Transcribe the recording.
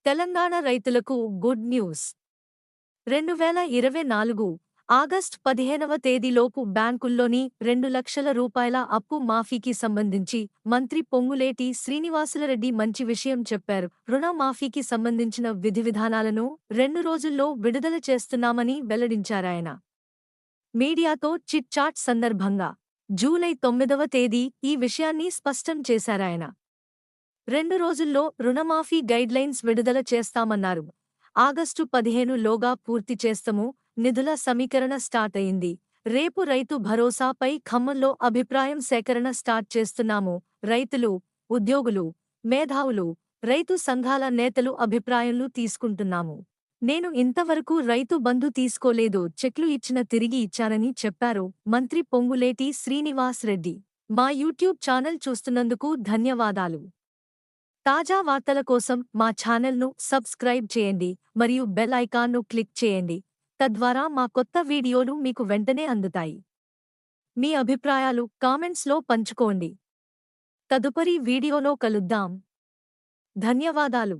తెలంగాణ రైతులకు good news. 2024 August 15వ తేదీలోపు బ్యాంకుల్లోని 2,00,000 రూపాయల అప్పు మాఫీకి సంబంధించి మంత్రి పొంగులేటి శ్రీనివాసులరెడ్డి మంచి విషయం చెప్పారు. రుణ మాఫీకి సంబంధించిన విధివిధానాలను 2 రోజుల్లో విడుదల చేస్తున్నామని వెల్లడించారాయన. మీడియాతో చిట్ చాట్ సందర్భంగా జూలై 9వ తేదీ ఈ విషయాన్ని స్పష్టం చేశారాయన. 2 రోజుల్లో రుణమాఫీ గైడ్లైన్స్ విడుదల చేస్తామన్నారు. ఆగస్టు 15 లోగా పూర్తి చేస్తాము. నిధుల సమీకరణ స్టార్ట్ అయింది. రేపు రైతు భరోసాపై ఖమ్మంలో అభిప్రాయం సేకరణ స్టార్ట్ చేస్తున్నాము. రైతులు, ఉద్యోగులు, మేధావులు, రైతు సంఘాల నేతలు అభిప్రాయాలు తీసుకుంటున్నాము. నేను ఇంతవరకు రైతు బంధు తీసుకోలేదు, చెక్లు ఇచ్చిన తిరిగి ఇచ్చానని చెప్పారు మంత్రి పొంగులేటి శ్రీనివాస్ రెడ్డి. మా యూట్యూబ్ ఛానల్ చూస్తున్నందుకు ధన్యవాదాలు. తాజా వార్తల కోసం మా ఛానల్ను సబ్స్క్రైబ్ చేయండి మరియు బెల్ ఐకాన్ను క్లిక్ చేయండి. తద్వారా మా కొత్త వీడియోలు మీకు వెంటనే అందుతాయి. మీ అభిప్రాయాలు కామెంట్స్లో పంచుకోండి. తదుపరి వీడియోలో కలుద్దాం. ధన్యవాదాలు.